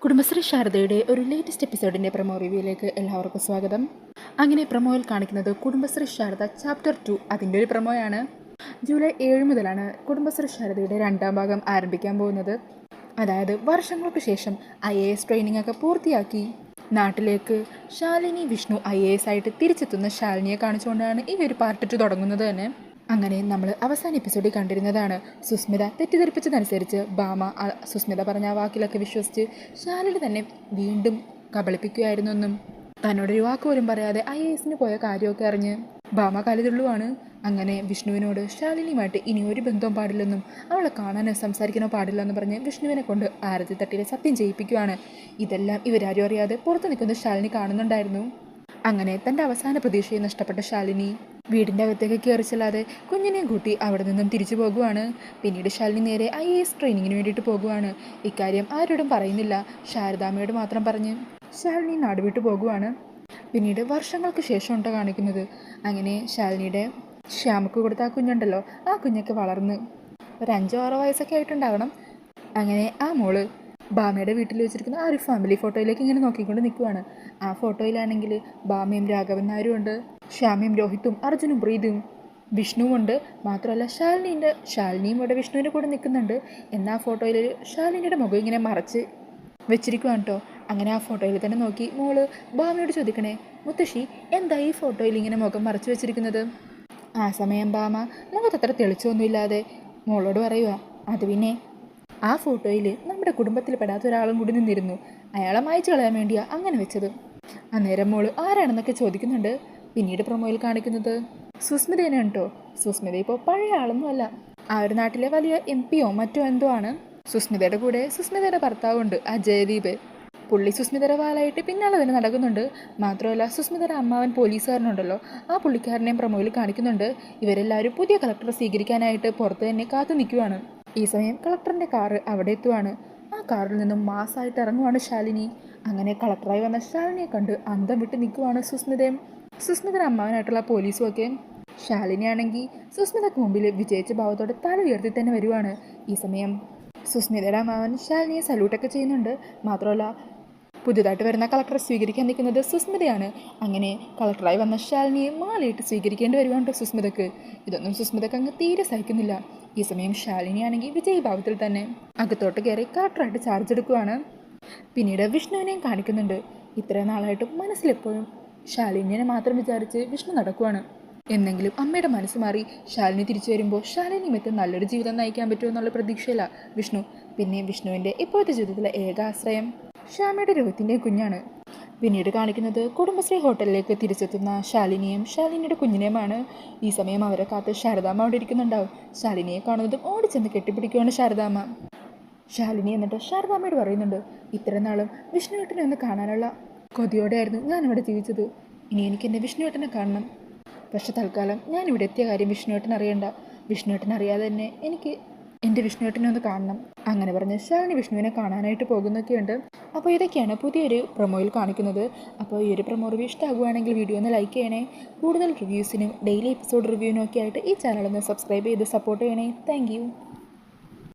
കുടുംബശ്രീ ശാരദയുടെ ഒരു latest എപ്പിസോഡിൻ്റെ promo റിവ്യൂയിലേക്ക് എല്ലാവർക്കും സ്വാഗതം. അങ്ങനെ പ്രൊമോയിൽ കാണിക്കുന്നത് കുടുംബശ്രീ ശാരദ ചാപ്റ്റർ 2 അതിൻ്റെ ഒരു പ്രൊമോയാണ്. ജൂലൈ 7 മുതലാണ് കുടുംബശ്രീ ശാരദയുടെ 2ാം ഭാഗം ആരംഭിക്കാൻ പോകുന്നത്. അതായത് വർഷങ്ങൾക്ക് ശേഷം IAS ട്രെയിനിങ് ഒക്കെ പൂർത്തിയാക്കി നാട്ടിലേക്ക് ശാലിനി വിഷ്ണു IAS ആയിട്ട് തിരിച്ചെത്തുന്ന ശാലിനിയെ കാണിച്ചുകൊണ്ടാണ് ഈ ഒരു പാർട്ട് 2 തുടങ്ങുന്നത് തന്നെ. അങ്ങനെ നമ്മൾ അവസാന എപ്പിസോഡിൽ കണ്ടിരുന്നതാണ് സുസ്മിത തെറ്റിദ്ധരിപ്പിച്ചതനുസരിച്ച് ഭാമ സുസ്മിത പറഞ്ഞ ആ വാക്കിലൊക്കെ വിശ്വസിച്ച് ശാലിനി തന്നെ വീണ്ടും കബളിപ്പിക്കുകയായിരുന്നു എന്നും തന്നോടൊരു വാക്ക് പോലും പറയാതെ IASന് പോയ കാര്യമൊക്കെ അറിഞ്ഞ് ഭാമ കലിതുള്ളുവാണ്. അങ്ങനെ വിഷ്ണുവിനോട് ശാലിനിയുമായിട്ട് ഇനി ഒരു ബന്ധവും പാടില്ലെന്നും അവളെ കാണാനോ സംസാരിക്കാനോ പാടില്ലെന്ന് പറഞ്ഞ് വിഷ്ണുവിനെ കൊണ്ട് ആരതി തട്ടിലെ സത്യം ചെയ്യിപ്പിക്കുകയാണ്. ഇതെല്ലാം ഇവരാരും അറിയാതെ പുറത്ത് നിൽക്കുന്ന ശാലിനി കാണുന്നുണ്ടായിരുന്നു. അങ്ങനെ തൻ്റെ അവസാന പ്രതീക്ഷയെ നഷ്ടപ്പെട്ട ശാലിനി വീടിൻ്റെ അകത്തേക്ക് കയറിച്ചല്ലാതെ കുഞ്ഞിനെയും കൂട്ടി അവിടെ നിന്നും തിരിച്ചു പോകുവാണ്. പിന്നീട് ശാലിനി നേരെ IAS ട്രെയിനിങ്ങിന് വേണ്ടിയിട്ട് പോകുവാണ്. ഇക്കാര്യം ആരോടും പറയുന്നില്ല, ശാരദാമ്മയോട് മാത്രം പറഞ്ഞ് ശാലിനി നാട് വിട്ടു പോകുവാണ്. പിന്നീട് വർഷങ്ങൾക്ക് ശേഷം കാണിക്കുന്നത്. അങ്ങനെ ശാലിനിയുടെ ശ്യാമക്ക് കൊടുത്ത ആ കുഞ്ഞുണ്ടല്ലോ, ആ കുഞ്ഞൊക്കെ വളർന്ന് ഒരു 5-6 വയസ്സൊക്കെ ആയിട്ടുണ്ടാവണം. അങ്ങനെ ആ മോള് ഭാമയുടെ വീട്ടിൽ വെച്ചിരിക്കുന്ന ആ ഒരു ഫാമിലി ഫോട്ടോയിലേക്ക് ഇങ്ങനെ നോക്കിക്കൊണ്ട് നിൽക്കുവാണ്. ആ ഫോട്ടോയിലാണെങ്കിൽ ഭാമയും രാഘവൻ നായരും ഉണ്ട്, ശ്യാമയും രോഹിത്തും അർജുനും പ്രീതിയും വിഷ്ണുവുണ്ട്. മാത്രമല്ല ശാലിനിയും ഇവിടെ വിഷ്ണുവിൻ്റെ കൂടെ നിൽക്കുന്നുണ്ട്. എന്നാൽ ആ ഫോട്ടോയിൽ ശാലിനിയുടെ മുഖം ഇങ്ങനെ മറച്ച് വെച്ചിരിക്കുവാണ് കേട്ടോ. അങ്ങനെ ആ ഫോട്ടോയിൽ തന്നെ നോക്കി മോള് ഭാമയോട് ചോദിക്കണേ, മുത്തശ്ശി എന്താ ഈ ഫോട്ടോയിൽ ഇങ്ങനെ മുഖം മറച്ചു വെച്ചിരിക്കുന്നത്? ആ സമയം ഭാമ മുഖത്തത്ര തെളിച്ചൊന്നുമില്ലാതെ മോളോട് പറയുക, അത് പിന്നെ ആ ഫോട്ടോയിൽ നമ്മുടെ കുടുംബത്തിൽ പെടാത്ത ഒരാളും കൂടി നിന്നിരുന്നു, അയാളെ മായ്ച്ചു കളയാൻ വേണ്ടിയാണ് അങ്ങനെ വെച്ചത്. അന്നേരം മോള് ആരാണെന്നൊക്കെ ചോദിക്കുന്നുണ്ട്. പിന്നീട് പ്രൊമോയിൽ കാണിക്കുന്നത് സുസ്മിതേനാണ് കേട്ടോ. സുസ്മിത ഇപ്പോൾ പഴയ ആളൊന്നും അല്ല, ആ ഒരു നാട്ടിലെ വലിയ MP മറ്റോ എന്തോ ആണ്. സുസ്മിതയുടെ കൂടെ സുസ്മിതയുടെ ഭർത്താവുണ്ട്, ആ ജയദീപ്. പുള്ളി സുസ്മിതയുടെ വാലായിട്ട് പിന്നാലെ തന്നെ നടക്കുന്നുണ്ട്. മാത്രമല്ല സുസ്മിതയുടെ അമ്മാവൻ പോലീസുകാരനുണ്ടല്ലോ, ആ പുള്ളിക്കാരനെയും പ്രൊമോയിൽ കാണിക്കുന്നുണ്ട്. ഇവരെല്ലാവരും പുതിയ കളക്ടറെ സ്വീകരിക്കാനായിട്ട് പുറത്ത് തന്നെ കാത്തു നിൽക്കുവാണ്. ഈ സമയം കളക്ടറിൻ്റെ കാറ് അവിടെ എത്തുവാണ്. ആ കാറിൽ നിന്നും മാസമായിട്ട് ഇറങ്ങുവാണ് ശാലിനി. അങ്ങനെ കളക്ടറായി വന്ന ശാലിനിയെ കണ്ട് അന്തം വിട്ട് നിൽക്കുവാണ് സുസ്മിതയും സുസ്മിതയുടെ അമ്മാവനായിട്ടുള്ള പോലീസും ഒക്കെ. ശാലിനിയാണെങ്കിൽ സുസ്മിതയ്ക്ക് മുമ്പിൽ വിജയിച്ച ഭാവത്തോടെ തല ഉയർത്തി തന്നെ വരുവാണ്. ഈ സമയം സുസ്മിതയുടെ അമ്മാവൻ ശാലിനിയെ സല്യൂട്ടൊക്കെ ചെയ്യുന്നുണ്ട്. മാത്രമല്ല പുതുതായിട്ട് വരുന്ന കളക്ടറെ സ്വീകരിക്കാൻ നിൽക്കുന്നത് സുസ്മിതയാണ്. അങ്ങനെ കളക്ടറായി വന്ന ശാലിനിയെ മാലയിട്ട് സ്വീകരിക്കേണ്ടി വരുവാണ് സുസ്മിതക്ക്. ഇതൊന്നും സുസ്മിതക്ക് അങ്ങ് തീരെ സഹിക്കുന്നില്ല. ഈ സമയം ശാലിനിയാണെങ്കിൽ വിജയഭാവത്തിൽ തന്നെ അകത്തോട്ട് കയറി കളക്ടറായിട്ട് ചാർജ് എടുക്കുവാണ്. പിന്നീട് വിഷ്ണുവിനെയും കാണിക്കുന്നുണ്ട്. ഇത്രയും നാളായിട്ടും മനസ്സിലെപ്പോഴും ശാലിനിയെ മാത്രം വിചാരിച്ച് വിഷ്ണു നടക്കുവാണ്. എന്നെങ്കിലും അമ്മയുടെ മനസ്സ് മാറി ശാലിനി തിരിച്ചു വരുമ്പോൾ ശാലിനി മറ്റും നല്ലൊരു ജീവിതം നയിക്കാൻ പറ്റുമോ എന്നുള്ള പ്രതീക്ഷയില്ല വിഷ്ണു. പിന്നെ വിഷ്ണുവിൻ്റെ ഇപ്പോഴത്തെ ജീവിതത്തിലെ ഏക ആശ്രയം ശ്യാമയുടെ രോഹിത്തിൻ്റെ കുഞ്ഞാണ്. പിന്നീട് കാണിക്കുന്നത് കുടുംബശ്രീ ഹോട്ടലിലേക്ക് തിരിച്ചെത്തുന്ന ശാലിനിയും ശാലിനിയുടെ കുഞ്ഞിനെയുമാണ്. ഈ സമയം അവരെ കാത്ത് ശാരദാമ്മ അവിടെ ഇരിക്കുന്നുണ്ടാവും. ശാലിനിയെ കാണുന്നതും ഓടിച്ചെന്ന് കെട്ടിപ്പിടിക്കുകയാണ് ശാരദാമ്മ. ശാലിനി എന്നിട്ട് ശാരദാമ്മയോട് പറയുന്നുണ്ട്, ഇത്രയും നാളും വിഷ്ണുവേട്ടനെ ഒന്ന് കാണാനുള്ള കൊതിയോടെയായിരുന്നു ഞാനിവിടെ ജീവിച്ചത്. ഇനി എനിക്ക് എൻ്റെ വിഷ്ണുവേട്ടനെ കാണണം. പക്ഷെ തൽക്കാലം ഞാനിവിടെ എത്തിയ കാര്യം വിഷ്ണുവേട്ടൻ അറിയണ്ട. വിഷ്ണുവേട്ടൻ അറിയാതെ തന്നെ എനിക്ക് എൻ്റെ വിഷ്ണുവേട്ടനെ ഒന്ന് കാണണം. അങ്ങനെ പറഞ്ഞ് ശാലിനി വിഷ്ണുവിനെ കാണാനായിട്ട് പോകുന്നൊക്കെയുണ്ട്. അപ്പോൾ ഇതൊക്കെയാണ് പുതിയൊരു പ്രൊമോയിൽ കാണിക്കുന്നത്. അപ്പോൾ ഈ ഒരു പ്രൊമോ റിവ്യൂ ഇഷ്ടമാകുകയാണെങ്കിൽ വീഡിയോ ഒന്ന് ലൈക്ക് ചെയ്യണേ. കൂടുതൽ റിവ്യൂസിനും ഡെയിലി എപ്പിസോഡ് റിവ്യൂവിനും ഒക്കെ ആയിട്ട് ഈ ചാനലൊന്ന് സബ്സ്ക്രൈബ് ചെയ്ത് സപ്പോർട്ട് ചെയ്യണേ. താങ്ക്